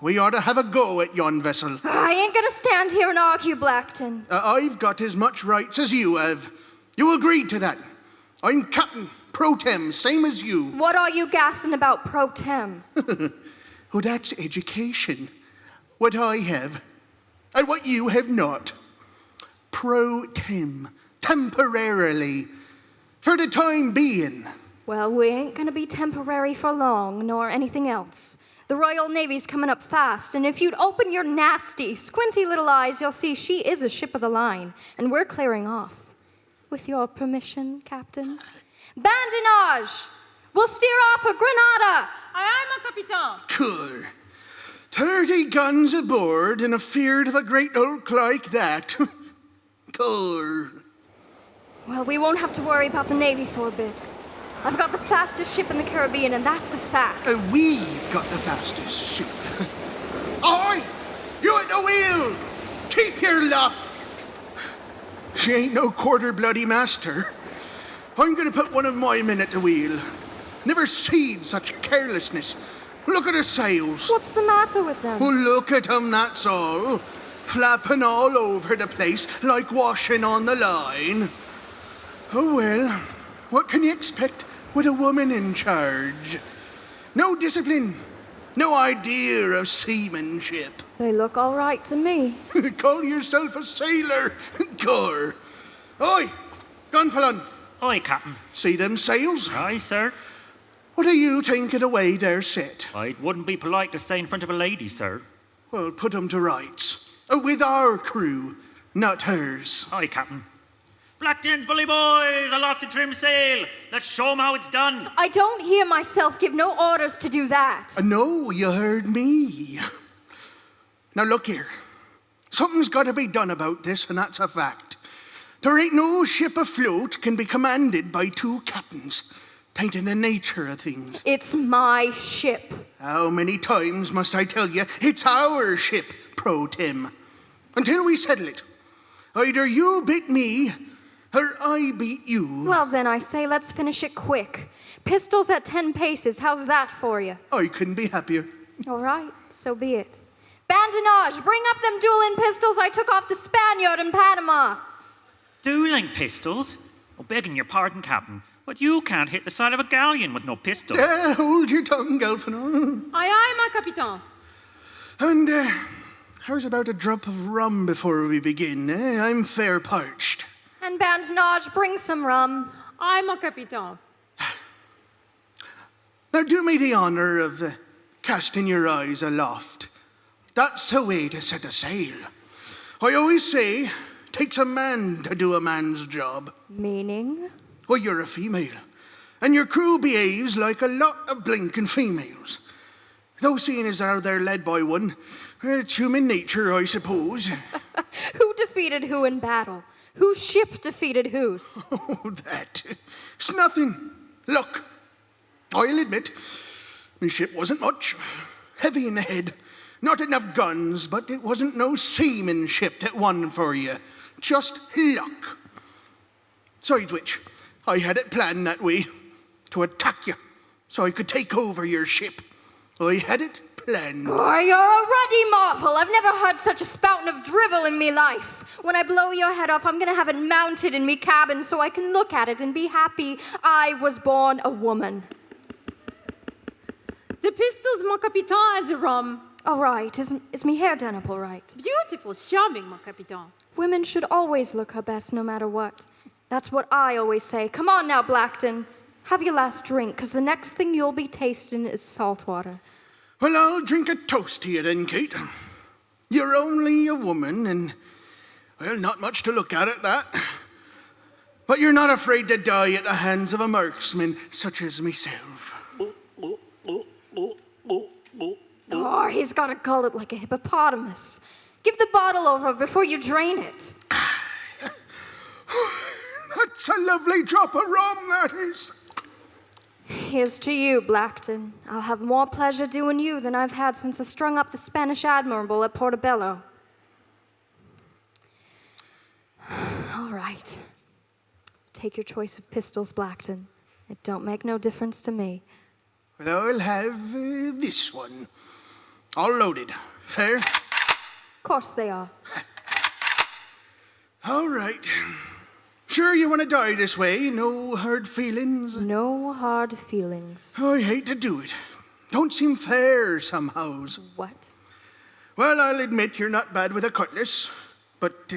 we ought to have a go at yon vessel. I ain't gonna stand here and argue, Blackton. I've got as much rights as you have. You agreed to that. I'm captain, Pro tem, same as you. What are you gassing about, pro tem? Oh, that's education. What I have, and what you have not. Pro tem, temporarily, for the time being. Well, we ain't gonna be temporary for long, nor anything else. The Royal Navy's coming up fast, and if you'd open your nasty, squinty little eyes, you'll see she is a ship of the line, and we're clearing off. With your permission, Captain. Bandinage! We'll steer off for Grenada! Aye, aye, mon capitaine. Cool. 30 guns aboard and afeard of a great oak like that. Cool. Well, we won't have to worry about the Navy for a bit. I've got the fastest ship in the Caribbean, and that's a fact. We've got the fastest ship. Aye! You at the wheel! Keep your luff! She ain't no quarter bloody master. I'm gonna put one of my men at the wheel. Never seen such carelessness. Look at her sails. What's the matter with them? Oh, look at 'em, that's all. Flapping all over the place like washing on the line. Oh, well, what can you expect with a woman in charge? No discipline, no idea of seamanship. They look all right to me. Call yourself a sailor, Gor. Oi, Gunfalon. Aye, Captain. See them sails? Aye, sir. What do you think of the way they're set? It wouldn't be polite to say in front of a lady, sir. Well, put 'em to rights. With our crew, not hers. Aye, Captain. Blacktins, bully boys, aloft to trim sail. Let's show 'em how it's done. I don't hear myself give no orders to do that. No, you heard me. Now look here. Something's got to be done about this, and that's a fact. There ain't no ship afloat can be commanded by two captains. Tain't in the nature of things. It's my ship. How many times must I tell you, it's our ship, Pro Tim. Until we settle it. Either you beat me, or I beat you. Well, then I say let's finish it quick. Pistols at 10 paces, how's that for you? I couldn't be happier. All right, so be it. Bandinage, bring up them dueling pistols I took off the Spaniard in Panama. Dueling pistols? Oh, begging your pardon, Captain, but you can't hit the side of a galleon with no pistol. Hold your tongue, Galfano. Aye, aye, mon capitaine. And how's about a drop of rum before we begin, eh? I'm fair parched. And Bandinage, bring some rum. Aye, mon capitaine. Now do me the honor of casting your eyes aloft. That's the way to set a sail. I always say, takes a man to do a man's job. Meaning? Well, you're a female, and your crew behaves like a lot of blinking females. Though seeing as how they're led by one, it's human nature, I suppose. Who defeated who in battle? Whose ship defeated whose? Oh, that. It's nothing. Look, I'll admit, my ship wasn't much. Heavy in the head. Not enough guns, but it wasn't no seamanship that won for you. Just luck. Sides which, I had it planned that way, to attack you, so I could take over your ship. I had it planned. Oh, you're a ruddy marvel. I've never heard such a spouting of drivel in me life. When I blow your head off, I'm gonna have it mounted in me cabin so I can look at it and be happy I was born a woman. The pistols, mon capitaine, and the rum. All right, is me hair done up all right? Beautiful, charming, mon capitaine. Women should always look her best no matter what. That's what I always say. Come on now, Blackton. Have your last drink, because the next thing you'll be tasting is salt water. Well, I'll drink a toast to you then, Kate. You're only a woman, and, well, not much to look at that. But you're not afraid to die at the hands of a marksman such as myself. Oh, he's got a gullet like a hippopotamus. Give the bottle over before you drain it. That's a lovely drop of rum, that is. Here's to you, Blackton. I'll have more pleasure doing you than I've had since I strung up the Spanish Admiral at Portobello. All right. Take your choice of pistols, Blackton. It don't make no difference to me. Well, I'll have this one. All loaded. Fair? Of course they are. All right. Sure you want to die this way? No hard feelings? No hard feelings. I hate to do it. Don't seem fair somehow. What? Well, I'll admit you're not bad with a cutlass, but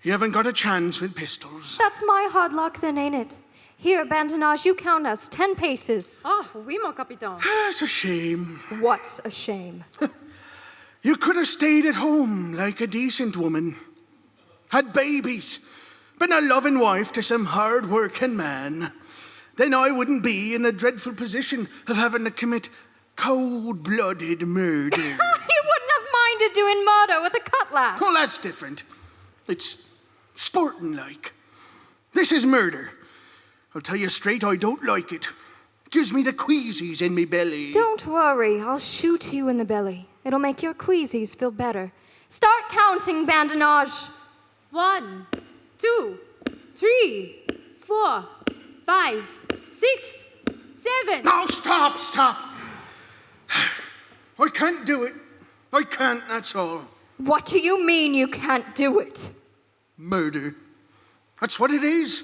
you haven't got a chance with pistols. That's my hard luck then, ain't it? Here, Bandinage, you count us 10 paces. Oh, oui, mon capitaine. It's a shame. What's a shame? You could have stayed at home like a decent woman. Had babies. Been a loving wife to some hard-working man. Then I wouldn't be in the dreadful position of having to commit cold-blooded murder. You wouldn't have minded doing murder with a cutlass. Well, that's different. It's sporting-like. This is murder. I'll tell you straight, I don't like it. Gives me the queasies in me belly. Don't worry, I'll shoot you in the belly. It'll make your queasies feel better. Start counting, Bandinage. 1, 2, 3, 4, 5, 6, 7. No, stop. I can't do it. I can't, that's all. What do you mean you can't do it? Murder. That's what it is.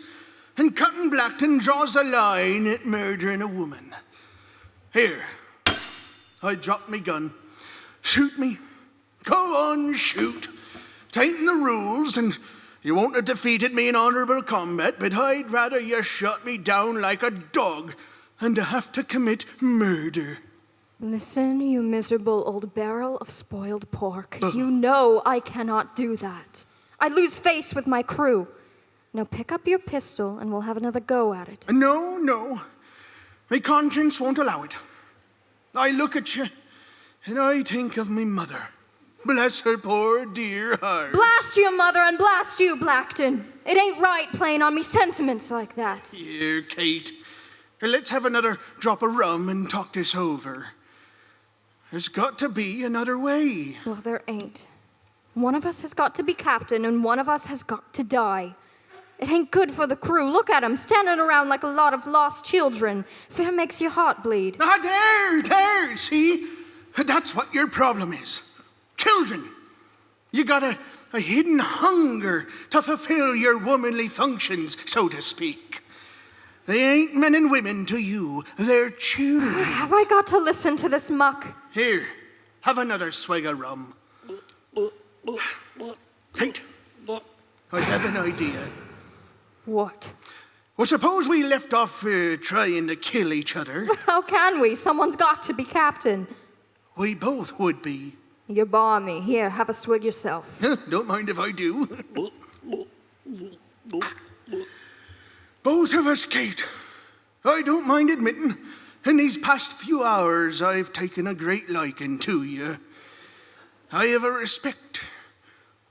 And Cotton Blackton draws a line at murdering a woman. Here, I drop me gun. Shoot me. Go on, shoot. It ain't in the rules, and you won't have defeated me in honorable combat, but I'd rather you shot me down like a dog than to have to commit murder. Listen, you miserable old barrel of spoiled pork. You know I cannot do that. I'd lose face with my crew. Now pick up your pistol and we'll have another go at it. No. My conscience won't allow it. I look at you and I think of me mother. Bless her poor dear heart. Blast your mother and blast you, Blackton. It ain't right playing on me sentiments like that. Here, Kate. Let's have another drop of rum and talk this over. There's got to be another way. Well, there ain't. One of us has got to be captain and one of us has got to die. It ain't good for the crew. Look at 'em, standing around like a lot of lost children. Fear makes your heart bleed. There, see? That's what your problem is. Children. You got a hidden hunger to fulfill your womanly functions, so to speak. They ain't men and women to you. They're children. Have I got to listen to this muck? Here, have another swig of rum. Kate, I have an idea. What? Well, suppose we left off trying to kill each other. How can we? Someone's got to be captain. We both would be. You're balmy. Here, have a swig yourself. Don't mind if I do. Both of us, Kate. I don't mind admitting, in these past few hours, I've taken a great liking to you. I have a respect.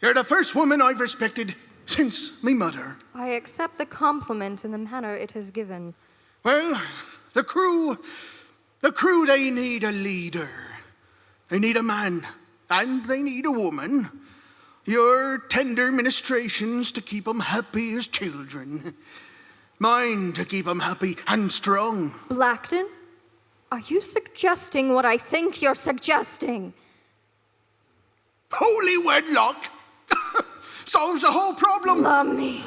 You're the first woman I've respected since me mother. I accept the compliment in the manner it has given. Well, the crew, they need a leader. They need a man, and they need a woman. Your tender ministrations to keep 'em happy as children. Mine to keep 'em happy and strong. Blackton, are you suggesting what I think you're suggesting? Holy wedlock! Solves the whole problem. Lummy.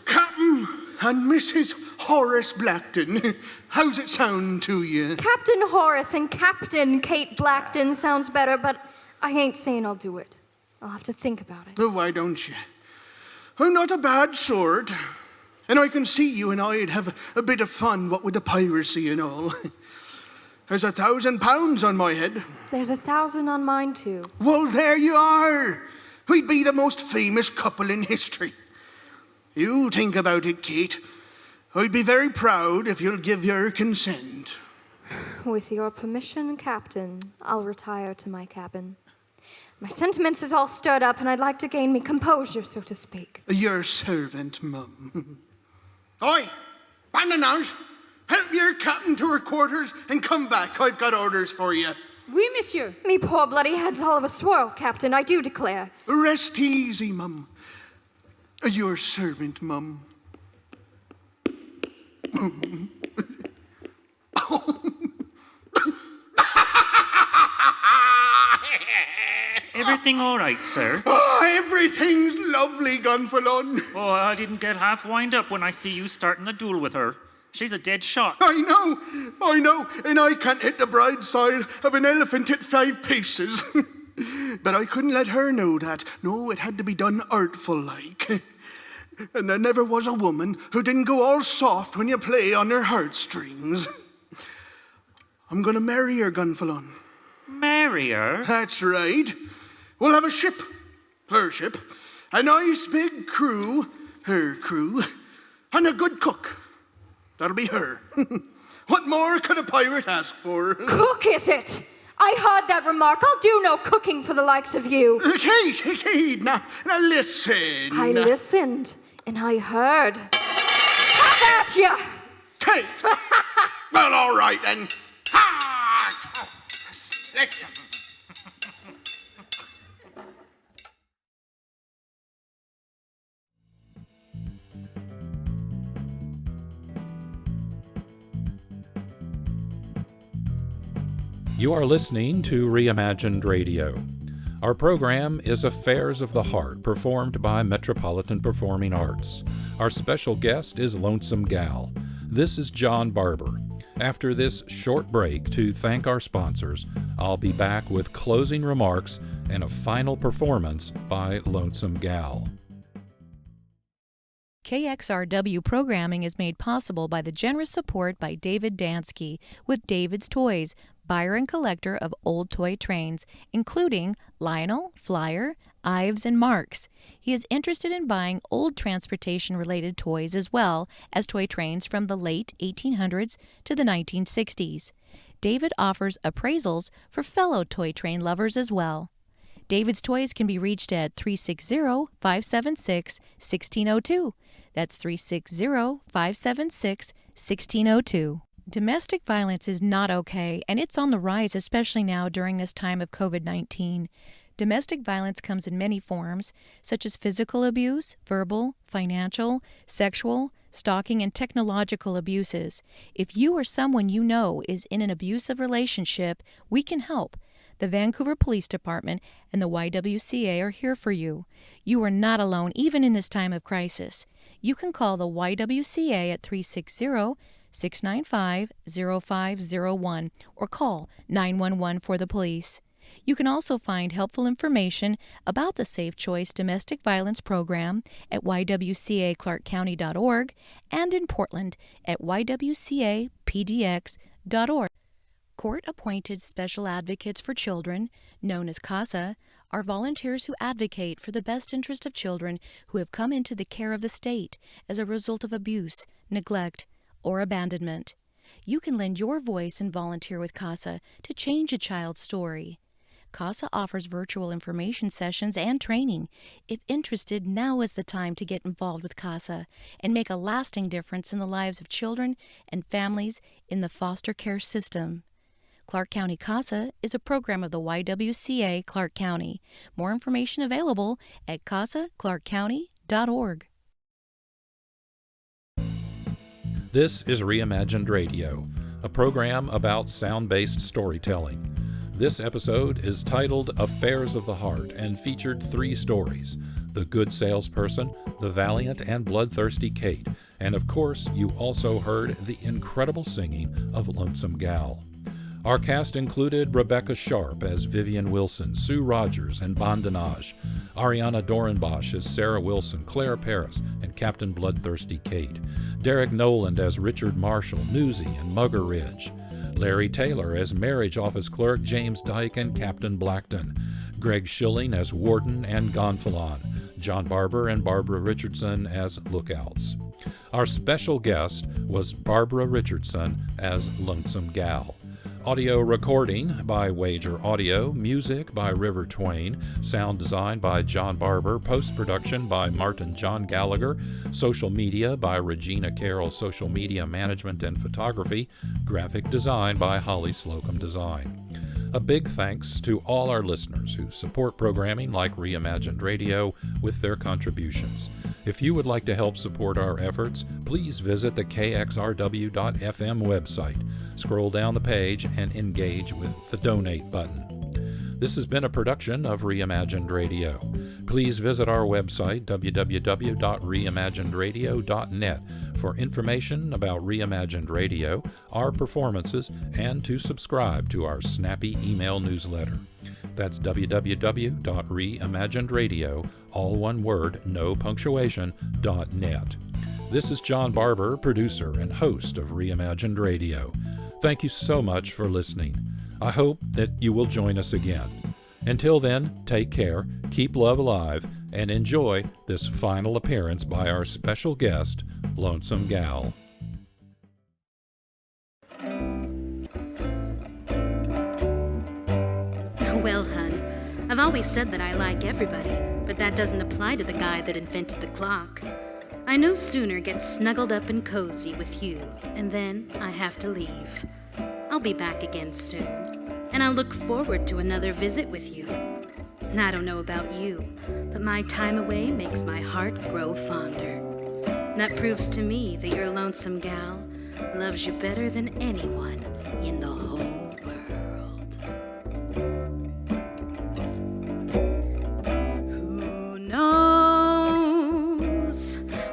Captain and Mrs. Horace Blackton. How's it sound to you? Captain Horace and Captain Kate Blackton sounds better, but I ain't saying I'll do it. I'll have to think about it. Oh, why don't you? I'm not a bad sort. And I can see you and I'd have a bit of fun, what with the piracy and all. There's £1,000 on my head. There's 1,000 on mine, too. Well, there you are. We'd be the most famous couple in history. You think about it, Kate. I'd be very proud if you'll give your consent. With your permission, Captain, I'll retire to my cabin. My sentiments is all stirred up, and I'd like to gain me composure, so to speak. Your servant, Mum. Oi, Bandinage, help your captain to her quarters and come back. I've got orders for you. Oui, monsieur. Me poor bloody head's all of a swirl, Captain, I do declare. Rest easy, Mum. Your servant, Mum. everything all right, sir? Oh, everything's lovely, Gunfalon. Oh, I didn't get half wind up when I see you starting the duel with her. She's a dead shot. I know, and I can't hit the bride's side of an elephant at 5 paces. But I couldn't let her know that. No, it had to be done artful-like. And there never was a woman who didn't go all soft when you play on her heartstrings. I'm going to marry her, Gunfalon. Marry her? That's right. We'll have a ship, her ship, a nice big crew, her crew, and a good cook. That'll be her. What more could a pirate ask for? Cook, is it? I heard that remark. I'll do no cooking for the likes of you. Kate, now listen. I listened, and I heard. How about ya? Kate! Well, all right, then. You are listening to Reimagined Radio. Our program is Affairs of the Heart, performed by Metropolitan Performing Arts. Our special guest is Lonesome Gal. This is John Barber. After this short break to thank our sponsors, I'll be back with closing remarks and a final performance by Lonesome Gal. KXRW programming is made possible by the generous support by David Dansky with David's Toys, buyer and collector of old toy trains, including Lionel, Flyer, Ives, and Marcs. He is interested in buying old transportation-related toys as well as toy trains from the late 1800s to the 1960s. David offers appraisals for fellow toy train lovers as well. David's Toys can be reached at 360-576-1602. That's 360-576-1602. Domestic violence is not okay, and it's on the rise, especially now during this time of COVID-19. Domestic violence comes in many forms, such as physical abuse, verbal, financial, sexual, stalking, and technological abuses. If you or someone you know is in an abusive relationship, we can help. The Vancouver Police Department and the YWCA are here for you. You are not alone, even in this time of crisis. You can call the YWCA at 360-695-0501 or call 911 for the police. You can also find helpful information about the Safe Choice Domestic Violence Program at ywcaclarkcounty.org and in Portland at ywcapdx.org. Court-appointed special advocates for children, known as CASA, are volunteers who advocate for the best interest of children who have come into the care of the state as a result of abuse, neglect, or abandonment. You can lend your voice and volunteer with CASA to change a child's story. CASA offers virtual information sessions and training. If interested, now is the time to get involved with CASA and make a lasting difference in the lives of children and families in the foster care system. Clark County CASA is a program of the YWCA Clark County. More information available at casaclarkcounty.org. This is Reimagined Radio, a program about sound-based storytelling. This episode is titled Affairs of the Heart and featured 3 stories: The Good Salesperson, The Valiant, and Bloodthirsty Kate. And of course, you also heard the incredible singing of Lonesome Gal. Our cast included Rebecca Sharp as Vivian Wilson, Sue Rogers, and Bandinage, Ariana Dorenbosch as Sarah Wilson, Claire Paris, and Captain Bloodthirsty Kate, Derek Noland as Richard Marshall, Newsy, and Mugger Ridge, Larry Taylor as Marriage Office Clerk James Dyke and Captain Blackton, Greg Schilling as Warden and Gonfalon, John Barber and Barbara Richardson as Lookouts. Our special guest was Barbara Richardson as Lonesome Gal. Audio recording by Wager Audio, music by River Twain, sound design by John Barber, post-production by Martin John Gallagher, social media by Regina Carroll, social media management and photography, graphic design by Holly Slocum Design. A big thanks to all our listeners who support programming like Reimagined Radio with their contributions. If you would like to help support our efforts, please visit the KXRW.FM website. Scroll down the page and engage with the Donate button. This has been a production of Reimagined Radio. Please visit our website, www.reimaginedradio.net, for information about Reimagined Radio, our performances, and to subscribe to our snappy email newsletter. That's www.reimaginedradio, all one word, no punctuation, .net. This is John Barber, producer and host of Reimagined Radio. Thank you so much for listening. I hope that you will join us again. Until then, take care, keep love alive, and enjoy this final appearance by our special guest, Lonesome Gal. Well, hun, I've always said that I like everybody, but that doesn't apply to the guy that invented the clock. I no sooner get snuggled up and cozy with you, and then I have to leave. I'll be back again soon, and I look forward to another visit with you. I don't know about you, but my time away makes my heart grow fonder. That proves to me that your lonesome gal loves you better than anyone in the whole world. Who knows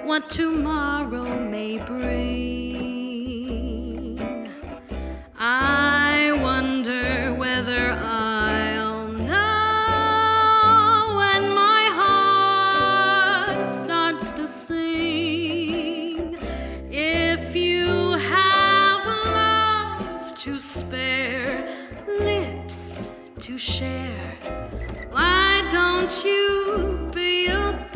what tomorrow may bring? I wonder whether I'll know when my heart starts to sing. If you have love to spare, lips to share, why don't you be a